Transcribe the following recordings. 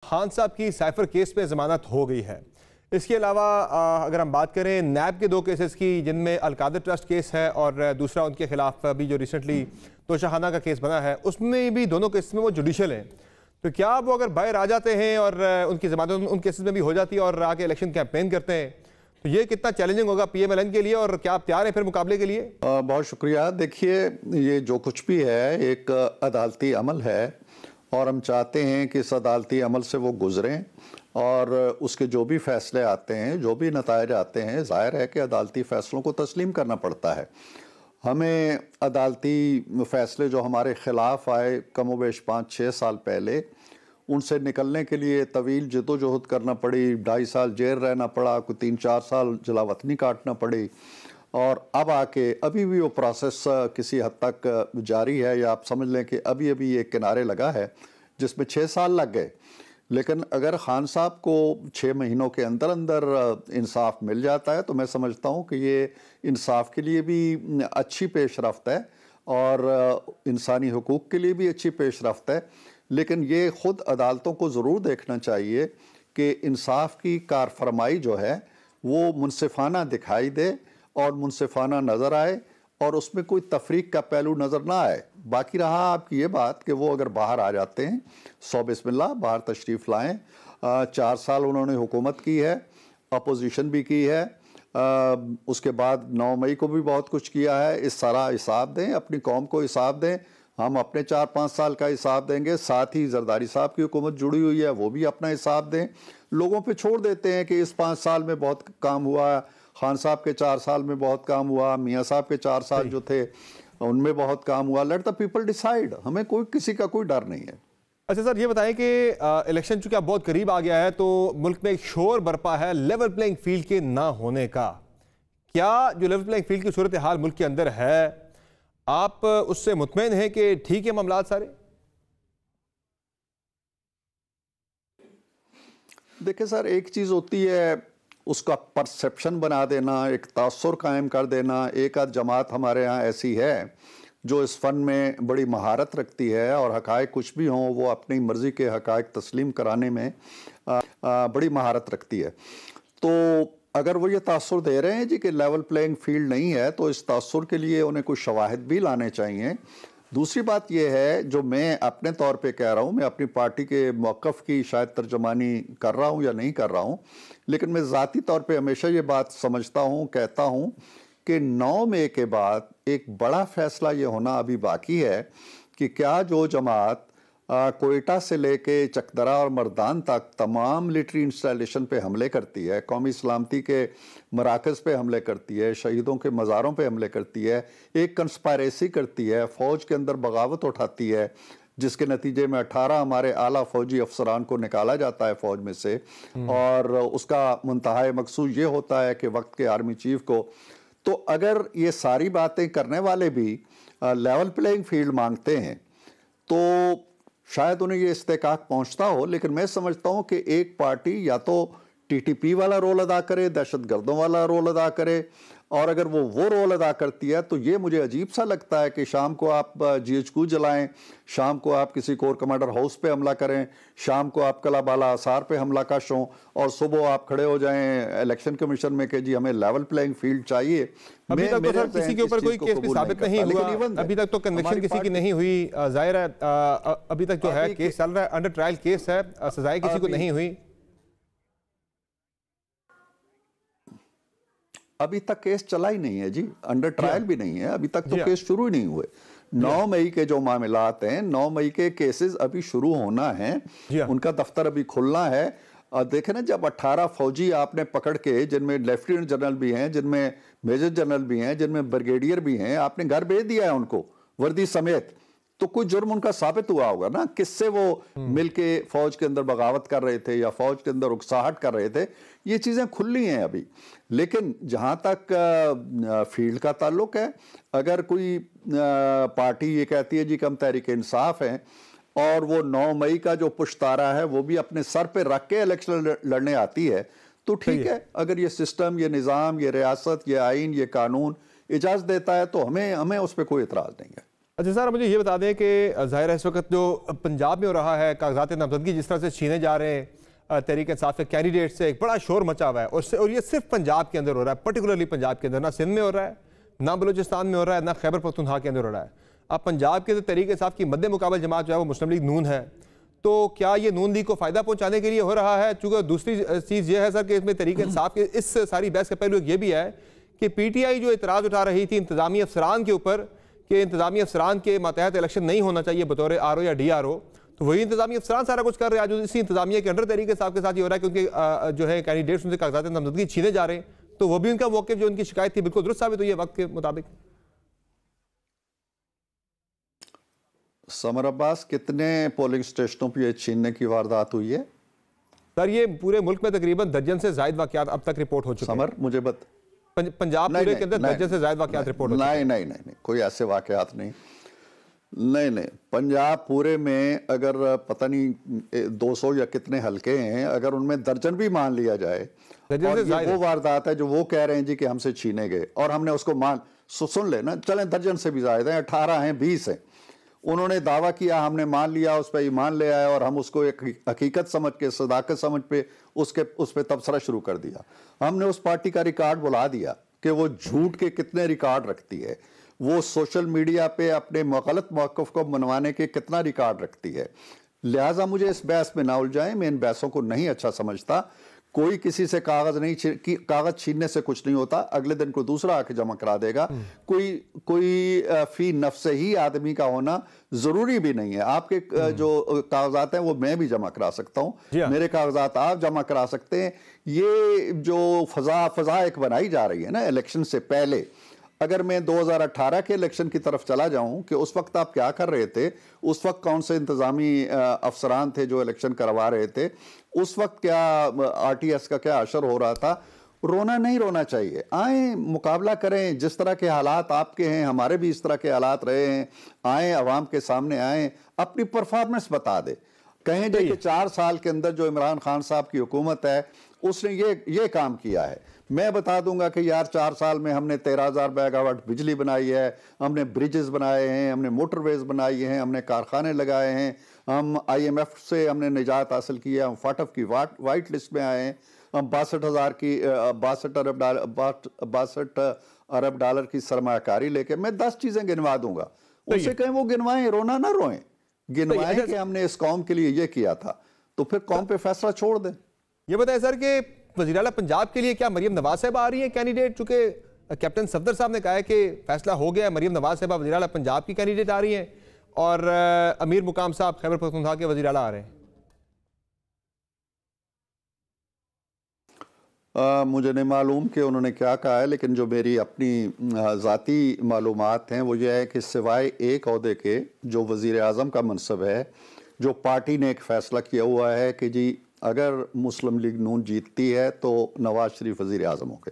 खान साहब की cipher case में जमानत हो गई है। इसके अलावा अगर हम बात करें नैब के दो केसेस की, जिनमें अलकादर ट्रस्ट केस है और दूसरा उनके खिलाफ अभी जो रिसेंटली तोशाखाना का केस बना है, उसमें भी दोनों केस में वो जुडिशल हैं। तो क्या वो अगर बाहर आ जाते हैं और उनकी जमानत उन केसेस में भी हो जाती है और आके इलेक्शन कैंपेन करते हैं, तो ये कितना चैलेंजिंग होगा पीएमएलएन के लिए, और क्या आप तैयार हैं फिर मुकाबले के लिए? बहुत शुक्रिया। देखिए, ये जो कुछ भी है एक अदालती अमल है और हम चाहते हैं कि इस अदालती अमल से वो गुजरें और उसके जो भी फैसले आते हैं, जो भी नतायज आते हैं, जाहिर है कि अदालती फ़ैसलों को तस्लीम करना पड़ता है। हमें अदालती फ़ैसले जो हमारे ख़िलाफ़ आए कमोबेश 5-6 साल पहले, उनसे निकलने के लिए तवील जद्दोजहद करना पड़ी, 2.5 साल जेल रहना पड़ा, कोई 3-4 साल जलावतनी काटना पड़ी, और अब आके अभी भी वो प्रोसेस किसी हद तक जारी है, या आप समझ लें कि अभी अभी एक किनारे लगा है जिसमें 6 साल लग गए। लेकिन अगर खान साहब को 6 महीनों के अंदर अंदर इंसाफ मिल जाता है तो मैं समझता हूँ कि ये इंसाफ के लिए भी अच्छी पेशरफ्त है और इंसानी हुकूक के लिए भी अच्छी पेशरफ्त है। लेकिन ये ख़ुद अदालतों को ज़रूर देखना चाहिए कि इंसाफ की कारफरमाई जो है वो मुनसिफाना दिखाई दे और मुनसिफाना नज़र आए और उसमें कोई तफरीक का पहलू नज़र ना आए। बाकी रहा आपकी ये बात कि वो अगर बाहर आ जाते हैं, सौ बिस्मिल्लाह, बाहर तशरीफ़ लाएँ। 4 साल उन्होंने हुकूमत की है, अपोजिशन भी की है, उसके बाद 9 मई को भी बहुत कुछ किया है। इस सारा हिसाब दें, अपनी कौम को हिसाब दें, हम अपने 4-5 साल का हिसाब देंगे। साथ ही जरदारी साहब की हुकूमत जुड़ी हुई है, वो भी अपना हिसाब दें। लोगों पे छोड़ देते हैं कि इस 5 साल में बहुत काम हुआ, खान साहब के 4 साल में बहुत काम हुआ, मियाँ साहब के 4 साल जो थे उनमें बहुत काम हुआ। Let the people decide. हमें कोई किसी का कोई डर नहीं है। अच्छा सर, ये बताएं कि इलेक्शन चूंकि अब बहुत करीब आ गया है तो मुल्क में एक शोर बरपा है लेवल प्लेइंग फील्ड के ना होने का। क्या जो लेवल प्लेइंग फील्ड की सूरत हाल मुल्क के अंदर है, आप उससे मुतमईन हैं कि ठीक है मामलात सारे? देखिए सर, एक चीज़ होती है उसका परसेप्शन बना देना, एक तासुर कायम कर देना। एक आध जमात हमारे यहाँ ऐसी है जो इस फ़न में बड़ी महारत रखती है और हक़ाइक़ कुछ भी हों वो अपनी मर्ज़ी के हक़ाइक़ तस्लीम कराने में बड़ी महारत रखती है। तो अगर वो ये तासुर दे रहे हैं जी कि लेवल प्लेइंग फील्ड नहीं है, तो इस तासुर के लिए उन्हें कुछ शवाहिद भी लाने चाहिए। दूसरी बात यह है, जो मैं अपने तौर पे कह रहा हूँ, मैं अपनी पार्टी के मौक़िफ़ की शायद तर्जमानी कर रहा हूँ या नहीं कर रहा हूँ, लेकिन मैं ज़ाती तौर पे हमेशा ये बात समझता हूँ, कहता हूँ कि 9 मई के बाद एक बड़ा फ़ैसला ये होना अभी बाकी है कि क्या जो जमात कोयटा से लेके चकदरा और मर्दान तक तमाम मिलिट्री इंस्टॉलेशन पे हमले करती है, कौमी सलामती के मराकज़ पे हमले करती है, शहीदों के मज़ारों पे हमले करती है, एक कंस्पायरेसी करती है, फ़ौज के अंदर बगावत उठाती है, जिसके नतीजे में 18 हमारे आला फ़ौजी अफसरान को निकाला जाता है फ़ौज में से, और उसका मुंतहा मकसूद ये होता है कि वक्त के आर्मी चीफ को। तो अगर ये सारी बातें करने वाले भी लेवल प्लेइंग फील्ड मांगते हैं तो शायद उन्हें ये इस्तेकाक पहुंचता हो, लेकिन मैं समझता हूं कि एक पार्टी या तो टीटीपी वाला रोल अदा करे, दहशतगर्दों वाला रोल अदा करे, और अगर वो रोल अदा करती है तो ये मुझे अजीब सा लगता है कि शाम को आप GHQ जलाएं, शाम को आप किसी कोर कमांडर हाउस पे हमला करें, शाम को आप कला बाला आसार पे हमला कश हों, और सुबह आप खड़े हो जाएं इलेक्शन कमीशन में कि जी हमें लेवल प्लेइंग फील्ड चाहिए। अभी तक तो सर किसी के ऊपर कोई केस भी साबित नहीं हुआ, अभी तक तो कन्विक्शन किसी की नहीं हुई। जाहिर है अभी तक जो है केस चल रहा है, अंडर ट्रायल केस है, सजाएं किसी को नहीं हुई। अभी तक केस चला ही नहीं है जी, अंडर ट्रायल भी नहीं है, अभी तक तो केस शुरू ही नहीं हुए। 9 मई के जो मामलात हैं, 9 मई के केसेस अभी शुरू होना है, उनका दफ्तर अभी खुलना है। और देखें ना, जब 18 फौजी आपने पकड़ के, जिनमें लेफ्टिनेंट जनरल भी हैं, जिनमें मेजर जनरल भी हैं, जिनमें ब्रिगेडियर भी हैं, आपने घर भेज दिया है उनको वर्दी समेत, तो कुछ जुर्म उनका साबित हुआ होगा ना, किससे वो मिलके फौज के अंदर बगावत कर रहे थे या फौज के अंदर उकसाहट कर रहे थे। ये चीज़ें खुली हैं अभी। लेकिन जहाँ तक फील्ड का ताल्लुक है, अगर कोई पार्टी ये कहती है जी कि हम तहरीक इंसाफ हैं और वो 9 मई का जो पुश्तारा है वो भी अपने सर पे रख के इलेक्शन लड़ने आती है, तो ठीक है। अगर ये सिस्टम, ये निज़ाम, ये रियासत, ये आइन, ये कानून इजाज़त देता है तो हमें उस पर कोई एतराज़ नहीं है। अच्छा सर, मुझे ये बता दें कि ज़ाहिर है इस वक्त जो पंजाब में हो रहा है, कागजात नामजदगी जिस तरह से छीने जा रहे हैं तहरीक इंसाफ के कैंडिडेट से, एक बड़ा शोर मचा हुआ है और ये सिर्फ पंजाब के अंदर हो रहा है, पर्टिकुलरली पंजाब के अंदर, ना सिंध में हो रहा है, ना बलूचिस्तान में हो रहा है, ना खैबर पख्तूनख्वा के अंदर हो रहा है। अब पंजाब के अंदर तहरीक इंसाफ की मद्दे मुकाबल जमात जो है वो मुस्लिम लीग नून है, तो क्या ये नून लीग को फ़ायदा पहुँचाने के लिए हो रहा है? चूँकि दूसरी चीज़ ये है सर कि इसमें तहरीक इंसाफ के इस सारी बहस का पहलू ये भी है कि PTI जो इतराज़ उठा रही थी इंतज़ामी अफसरान के ऊपर कि इंतज़ामी अफसरान के मातहत इलेक्शन नहीं होना चाहिए बतौर RO या DRO, तो वही इंतज़ामी अफसरान सारा कुछ कर रहे हैं। आज इसी इंतज़ामिया के अंडर तहरीक इंसाफ के साथ ये हो रहा है, क्योंकि जो है कैंडिडेट्स उनसे कागजात नामजदगी छीने जा रहे हैं, तो वो भी उनका मौक़िफ़ जो उनकी शिकायत थी बिल्कुल दुरुस्त साबित हुई है वक्त के मुताबिक। समर अब्बास, कितने पोलिंग स्टेशनों पर ये छीनने की वारदात हुई है? सर ये पूरे मुल्क में तकरीबन दर्जन से ज़ायद वाक़यात अब तक रिपोर्ट हो चुके हैं। समर, मुझे पंजाब पूरे के अंदर दर्जन से ज़ायद वाक़यात रिपोर्ट हो चुके हैं। नहीं, कोई ऐसे वाक़यात नहीं। नहीं, पंजाब पूरे में अगर पता नहीं 200 या कितने हल्के हैं, अगर उनमें दर्जन भी मान लिया जाए, और ये वो वारदात है जो वो कह रहे हैं जी कि हमसे छीने गए और हमने उसको सुन ले ना, चलें दर्जन से भी ज़्यादा हैं, 18 हैं, 20 हैं, उन्होंने दावा किया, हमने मान लिया, उस पर ईमान ले आए और हम उसको एक हकीकत समझ के, सदाकत समझ पे उस पर तबसरा शुरू कर दिया। हमने उस पार्टी का रिकॉर्ड बुला दिया कि वो झूठ के कितने रिकॉर्ड रखती है, वो सोशल मीडिया पे अपने गलत मौक़िफ़ को मनवाने के कितना रिकॉर्ड रखती है। लिहाजा मुझे इस बहस में ना उलझाएं, मैं इन बहसों को नहीं अच्छा समझता। कोई किसी से कागज छीनने से कुछ नहीं होता, अगले दिन कोई दूसरा आके जमा करा देगा। कोई फी नफ्स ही आदमी का होना जरूरी भी नहीं है। आपके जो कागजात हैं वो मैं भी जमा करा सकता हूँ, मेरे कागजात आप जमा करा सकते हैं। ये जो फजा एक बनाई जा रही है ना इलेक्शन से पहले, अगर मैं 2018 के इलेक्शन की तरफ चला जाऊं कि उस वक्त आप क्या कर रहे थे, उस वक्त कौन से इंतजामी अफसरान थे जो इलेक्शन करवा रहे थे, उस वक्त क्या RTS का क्या असर हो रहा था, रोना नहीं रोना चाहिए। आए मुकाबला करें, जिस तरह के हालात आपके हैं हमारे भी इस तरह के हालात रहे हैं, आए अवाम के सामने आए, अपनी परफॉर्मेंस बता दे, कहें कि 4 साल के अंदर जो इमरान खान साहब की हुकूमत है उसने ये काम किया है। मैं बता दूंगा कि यार 4 साल में हमने 13,000 मेगावाट बिजली बनाई है, हमने ब्रिजेस बनाए हैं, हमने मोटरवेज बनाई हैं, हमने कारखाने लगाए हैं, हम IMF से हमने निजात हासिल की है, हम फाटफ की वाइट लिस्ट में आए हैं, हम 62 अरब डॉलर की सरमायाकारी लेके, मैं 10 चीजें गिनवा दूंगा, उनसे कहें वो गिनवाएं, रोना ना रोएं, गिनवाएं कि हमने इस कौम के लिए ये किया था, तो फिर कौम पे फैसला छोड़ दें। ये बताएं सर कि वज़ीर-ए-आला पंजाब के लिए क्या मरियम नवाज साहब आ रही है कैंडिडेट? चूंकि कैप्टन सफदर साहब ने कहा है कि फैसला हो गया, मरियम नवाज साहब वज़ीर-ए-आला पंजाब की कैंडिडेट आ रही हैं और अमीर मुकाम साहब खैबर पख्तूनख्वा के वज़ीर-ए-आला आ रहे हैं। मुझे नहीं मालूम कि उन्होंने क्या कहा है, लेकिन जो मेरी अपनी ज़ाती मालूमात हैं वो ये है कि सिवाय एक ओहदे के जो वज़ीर आज़म का मनसब है, जो पार्टी ने एक फ़ैसला किया हुआ है कि जी अगर मुस्लिम लीग नून जीतती है तो नवाज शरीफ वज़ीर आज़म होंगे,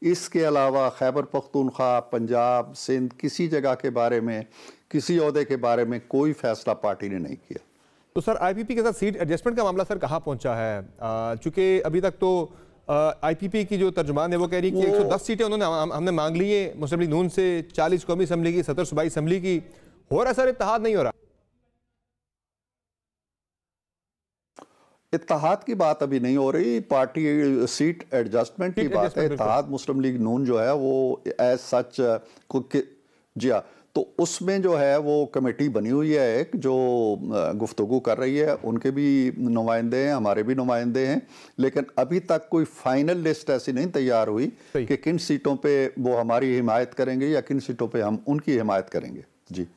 इसके अलावा खैबर पख्तूनख्वा, पंजाब, सिंध किसी जगह के बारे में, किसी ओहदे के बारे में कोई फ़ैसला पार्टी ने नहीं किया। तो सर IPP के साथ सीट एडजस्टमेंट का मामला सर कहाँ पहुँचा है? चूँकि अभी तक तो IPP की जो तर्जुमान है वो कह रही है कि 110 सीटें उन्होंने हमने मांग ली है मुस्लिम लीग नून से, 40 कौमी असम्बली की, 70 सूबाई असम्बली की। हो रहा सर इत्तेहाद नहीं हो रहा? इत्तेहाद की बात अभी नहीं हो रही, पार्टी सीट एडजस्टमेंट की बात है। इत्तेहाद मुस्लिम लीग नून जो है वो एज सच जी हाँ, तो उसमें जो है वो कमेटी बनी हुई है एक जो गुफ्तगू कर रही है, उनके भी नुमाइंदे हैं, हमारे भी नुमाइंदे हैं, लेकिन अभी तक कोई फाइनल लिस्ट ऐसी नहीं तैयार हुई कि किन सीटों पे वो हमारी हिमायत करेंगे या किन सीटों पे हम उनकी हिमायत करेंगे। जी,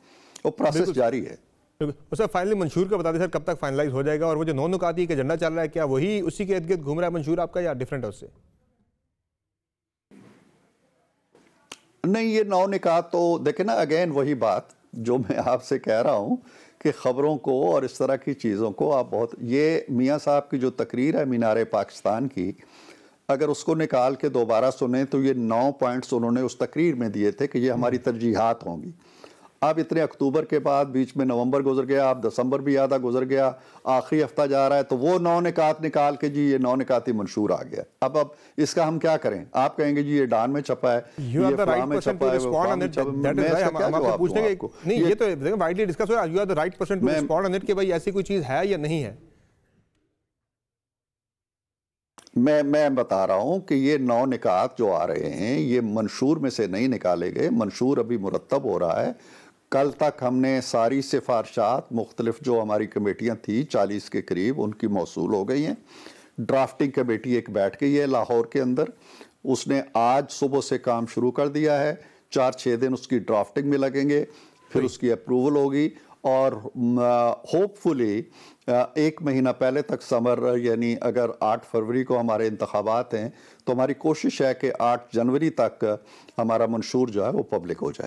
वो प्रोसेस जारी है। सर फाइनली मंशूर का बता दें सर, कब तक फाइनलाइज हो जाएगा? और वो जो 9 नुकाती का एजेंडा चल रहा है, क्या वही उसी के इर्द गिर्द घूम रहा है मंशूर आपका या डिफरेंट है उससे? नहीं, ये 9 निकात तो देखे ना, अगेन वही बात जो मैं आपसे कह रहा हूँ कि ख़बरों को और इस तरह की चीज़ों को आप बहुत, ये मियाँ साहब की जो तकरीर है मीनारे पाकिस्तान की, अगर उसको निकाल के दोबारा सुने तो ये 9 पॉइंट्स उन्होंने उस तकरीर में दिए थे कि ये हमारी तरजीहात होंगी। अब इतने अक्टूबर के बाद बीच में नवंबर गुजर गया, अब दिसंबर भी आधा गुजर गया, आखिरी हफ्ता जा रहा है, तो वो 9 निकात निकाल के जी ये 9 निकाती मंशूर आ गया। अब इसका हम क्या करें? आप कहेंगे जी ये डान में छपा है, ये फलां में छपा है, नहीं, ये तो वाइडली डिस्कस हो रहा है। You are the right person to respond on it कि भाई ऐसी कोई चीज है या नहीं है। मैं बता रहा हूं कि ये 9 निकात जो आ रहे हैं ये मंशूर में से नहीं निकाले गए, मंशूर अभी मुरतब हो रहा है। कल तक हमने सारी सिफारशात मुख्तलिफ जो हमारी कमेटियां थी 40 के करीब, उनकी मौसूल हो गई हैं। ड्राफ्टिंग कमेटी एक बैठ गई है लाहौर के अंदर, उसने आज सुबह से काम शुरू कर दिया है। 4-6 दिन उसकी ड्राफ्टिंग में लगेंगे, फिर उसकी अप्रूवल होगी और होपफुली 1 महीना पहले तक समर, यानी अगर 8 फरवरी को हमारे इंतखाबात हैं तो हमारी कोशिश है कि 8 जनवरी तक हमारा मंशूर जो है वो पब्लिक हो जाए।